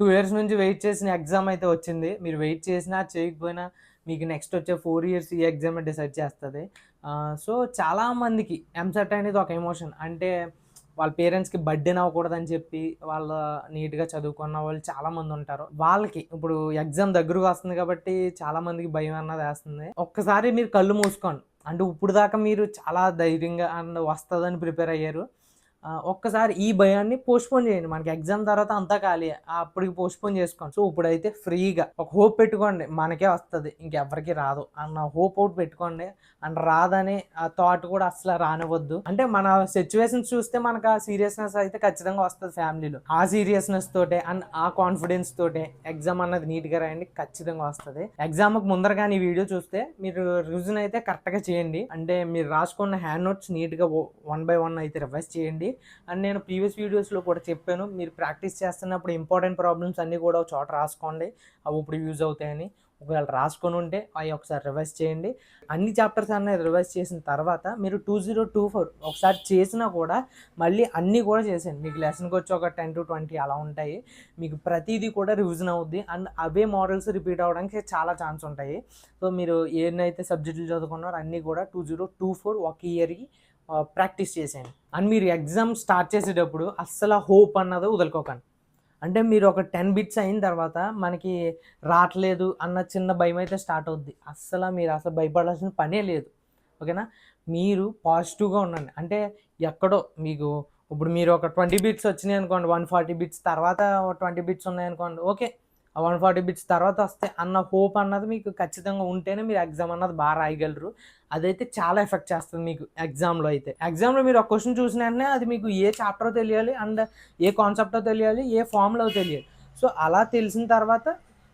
2 years నుంచి wait చేసిన exam అయితే వచ్చింది. మీరు వెయిట్ చేసినా, చేయకపోయినా మీకు నెక్స్ట్ వచ్చే 4 ఇయర్స్ ఈ ఎగ్జామే డిసైడ్ చేస్తది. సో, చాలామందికి ఎంసెట్ అనేది ఒక ఎమోషన్. అంటే వాళ్ళ పేరెంట్స్‌కి బర్డెన్ అవ్వకూడదని చెప్పి, నీట్‌గా చదువుకున్న వాళ్ళు చాలామందుంటారు. వాళ్ళకి ఇప్పుడు ఎగ్జామ్ దగ్గరకు వస్తుంది కాబట్టి చాలామందికి భయం అన్నదేస్తుంది. ఒక్కసారి మీరు కళ్ళు మూసుకోండి. అంటే ఇప్పుడు దాకా మీరు చాలా ధైర్యంగా అండ్ వస్తదని ప్రిపేర్ అయ్యారు. ఒక్కసారి ఈ భయాన్ని పోస్ట్‌పోన్ చేయండి. మనకి ఎగ్జామ్ తర్వాత అంతా ఖాళీయే. అప్పటికి పోస్ట్‌పోన్ చేసుకోండి. సో, ఇప్పుడైతే ఫ్రీగా ఒక హోప్ పెట్టుకోండి. మనకే వస్తది. ఇంకెవ్వరికీ రాదు అన్న హోప్ ఒకటి పెట్టుకోండి. అండ్ రాదనే ఆ థాట్ కూడా అస్సలు రానివ్వద్దు. అంటే మన సిట్యుయేషన్స్ చూస్తే మనకు ఆ సీరియస్‌నెస్ అయితే ఖచ్చితంగా వస్తది ఫ్యామిలీలో. ఆ సీరియస్‌నెస్ తోటే అండ్ ఆ కాన్ఫిడెన్స్ తోటే ఎగ్జామ్ అన్నది నీట్‌గా రాయండి. ఖచ్చితంగా వస్తది. ఎగ్జామ్‌కి ముందరగానే ఈ వీడియో చూస్తే మీరు రివిజన్ అయితే కరెక్ట్‌గా చేయండి. అంటే మీరు రాసుకున్న హ్యాండ్ నోట్స్ నీట్‌గా వన్ బై వన్ అయితే రివైజ్ చేయండి. అండ్ నేను ప్రీవియస్ వీడియోస్లో కూడా చెప్పాను, మీరు ప్రాక్టీస్ చేస్తున్నప్పుడు ఇంపార్టెంట్ ప్రాబ్లమ్స్ అన్నీ కూడా ఒక చోట రాసుకోండి. అవి ఇప్పుడు యూజ్ అవుతాయని. ఒకవేళ రాసుకొని ఉంటే అవి ఒకసారి రివైజ్ చేయండి. అన్ని చాప్టర్స్ అన్నీ రివైజ్ చేసిన తర్వాత మీరు 2024 ఒకసారి చేసినా కూడా మళ్ళీ అన్నీ కూడా చేసేయండి. మీకు లెసన్కి వచ్చి ఒక 10-20 అలా ఉంటాయి. మీకు ప్రతిదీ కూడా రివిజన్ అవుద్ది. అండ్ అవే మోడల్స్ రిపీట్ అవ్వడానికి చాలా ఛాన్స్ ఉంటాయి. సో, మీరు ఏనైతే సబ్జెక్టులు చదువుకున్నారో అన్నీ కూడా 2024 ఒక ఇయర్‌కి ప్రాక్టీస్ చేసేయండి. అండ్ మీరు ఎగ్జామ్ స్టార్ట్ చేసేటప్పుడు అస్సలు హోప్ అన్నది వదులుకోకండి. అంటే మీరు ఒక 10 బిట్స్ అయిన తర్వాత మనకి రావట్లేదు అన్న చిన్న భయమైతే స్టార్ట్ అవుద్ది. మీరు అసలు భయపడాల్సిన పనే లేదు. ఓకేనా? మీరు పాజిటివ్‌గా ఉండండి. అంటే ఎక్కడో మీకు ఇప్పుడు మీరు ఒక 20 బిట్స్ వచ్చినాయనుకోండి, 140 బిట్స్ తర్వాత 20 బిట్స్ ఉన్నాయనుకోండి, ఓకే. ఆ 140 బిట్స్ తర్వాత వస్తాయి అన్న హోప్ అన్నది మీకు ఖచ్చితంగా ఉంటేనే మీరు ఎగ్జామ్ అన్నది రాయగలరు. అదైతే చాలా ఎఫెక్ట్ చేస్తుంది మీకు ఎగ్జామ్‌లో అయితే. ఎగ్జామ్‌లో మీరు ఒక క్వెషన్ చూసిన వెంటనే అది మీకు ఏ చాప్టరో తెలియాలి అండ్ ఏ కాన్సెప్టో తెలియాలి, ఏ ఫార్ములో తెలియాలి. సో, అలా తెలిసిన తర్వాత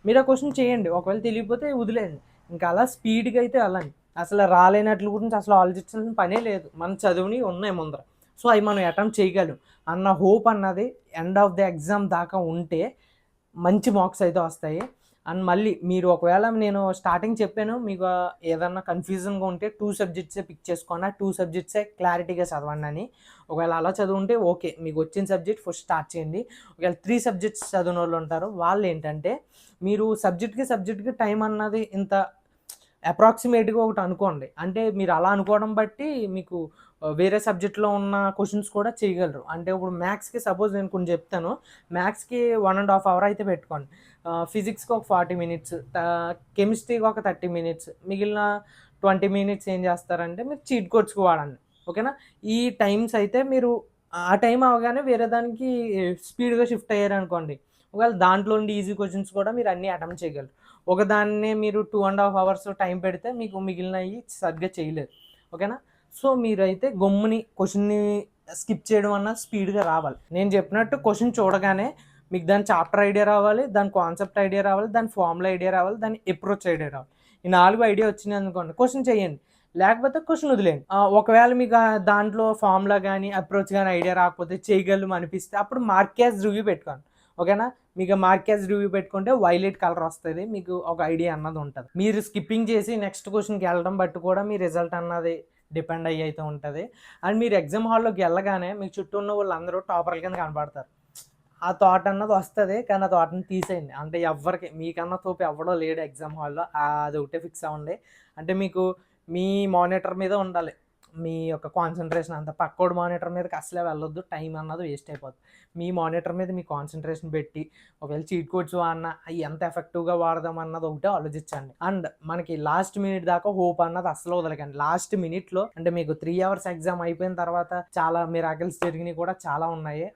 మీరు ఆ క్వెషన్ చేయండి. ఒకవేళ తెలియకపోతే వదిలేయండి. ఇంకా అలా స్పీడ్‌గా అయితే వెళ్ళండి. అసలు రాలేనట్ల గురించి అసలు ఆలోచించాల్సిన పనే లేదు. మన చదువుని ఉన్నాయి ముందర. సో, అవి మనం అటెంప్ట్ చేయగలం అన్న హోప్ అన్నది ఎండ్ ఆఫ్ ది ఎగ్జామ్ దాకా ఉంటే మంచి మార్క్స్ అయితే వస్తాయి. అండ్ మళ్ళీ మీరు ఒకవేళ నేను స్టార్టింగ్ చెప్పాను, మీకు ఏదన్నా కన్‌ఫ్యూజన్‌గా ఉంటే 2 సబ్జెక్ట్సే పిక్ చేసుకోండి. ఆ 2 సబ్జెక్ట్సే క్లారిటీగా చదవండని. ఒకవేళ అలా చదువుంటే ఓకే. మీకు వచ్చిన సబ్జెక్ట్ ఫస్ట్ స్టార్ట్ చేయండి. ఒకవేళ 3 సబ్జెక్ట్స్ చదివినోళ్ళు ఉంటారు. వాళ్ళేంటంటే మీరు సబ్జెక్ట్‌కి టైం అన్నది ఇంత అప్రాక్సిమేట్‌గా ఒకటి అనుకోండి. అంటే మీరు అలా అనుకోవడం బట్టి మీకు వేరే సబ్జెక్ట్‌లో ఉన్న క్వెషన్స్ కూడా చేయగలరు. అంటే ఇప్పుడు మ్యాథ్స్‌కి సపోజ్ నేను కొన్ని చెప్తాను. మ్యాథ్స్‌కి 1 ½ అవర్ అయితే పెట్టుకోండి. ఫిజిక్స్‌కి ఒక 40 మినిట్స్, కెమిస్ట్రీకి ఒక 30 మినిట్స్, మిగిలిన 20 మినిట్స్ ఏం చేస్తారంటే మీరు చీట్ కోడ్స్‌కి వాడండి. ఓకేనా? ఈ టైమ్స్ అయితే మీరు ఆ టైం అవ్వగానే వేరే దానికి స్పీడ్‌గా షిఫ్ట్ అయ్యారనుకోండి. ఒకవేళ దాంట్లో ఉండి ఈజీ క్వెషన్స్ కూడా మీరు అన్నీ అటెంప్ట్ చేయగలరు. ఒకదాన్నే మీరు 2 ½ అవర్స్ టైం పెడితే మీకు మిగిలినవి సరిగ్గా చేయలేరు. ఓకేనా? సో, మీరైతే గమ్ముని క్వెషన్‌ని స్కిప్ చేయడం అన్నా స్పీడ్‌గా రావాలి. నేను చెప్పినట్టు క్వెషన్ చూడగానే మీకు దాని చాప్టర్ ఐడియా రావాలి, దాని కాన్సెప్ట్ ఐడియా రావాలి, దాని ఫార్ములా ఐడియా రావాలి, దాని అప్రోచ్ ఐడియా రావాలి. ఈ 4 ఐడియా వచ్చినాయనుకోండి క్వెషన్ చేయండి. లేకపోతే క్వెషన్ వదిలేయండి. ఒకవేళ మీకు దాంట్లో ఫార్ములా గాని, అప్రోచ్ గాని ఐడియా రాకపోతే చేయగలము అనిపిస్తే అప్పుడు మార్క్ యాస్ రివ్యూ పెట్టుకోండి. ఓకేనా? మీకు మార్క్ యాస్ రివ్యూ పెట్టుకుంటే వైలెట్ కలర్ వస్తది. మీకు ఒక ఐడియా అన్నది ఉంటది. మీరు స్కిప్పింగ్ చేసి నెక్స్ట్ క్వెషన్‌కి వెళ్ళడం బట్టి కూడా మీ రిజల్ట్ అన్నది డిపెండ్ అయ్యి అయితే ఉంటది. అండ్ మీరు ఎగ్జామ్ హాల్‌లోకి వెళ్ళగానే మీకు చుట్టూ ఉన్న వాళ్ళందరూ టాపర్‌ల కింద కనపడతారు. ఆ థాట్ అన్నది వస్తది. కానీ ఆ థాట్‌ని తీసేయండి. అంటే ఎవ్వరికి మీకన్నా తోపు ఎవ్వడో లేడు ఎగ్జామ్ హాల్‌లో. అదొకటే ఫిక్స్ అవ్వండి. అంటే మీకు మీ మానిటర్ మీద ఉండాలి. మీ యొక్క కాన్సంట్రేషన్ అంతా. పక్కోడి మానిటర్ మీదకి అస్సలే వెళ్ళొద్దు. టైం అన్నది వేస్ట్ అయిపోద్ది. మీ మానిటర్ మీద మీ కాన్సంట్రేషన్ పెట్టి ఒకవేళ చీట్ కోడ్స్ వాడినా అయి ఎంత ఎఫెక్టివ్‌గా వాడదాం అన్నది ఒకటే ఆలోచించండి. అండ్ మనకి లాస్ట్ మినిట్ దాకా హోప్ అన్నది అస్సలు వదలకండి. లాస్ట్ మినిట్‌లో అంటే మీకు 3 అవర్స్ ఎగ్జామ్ అయిపోయిన తర్వాత చాలా మిరాకిల్స్ జరిగినవి కూడా చాలా ఉన్నాయి.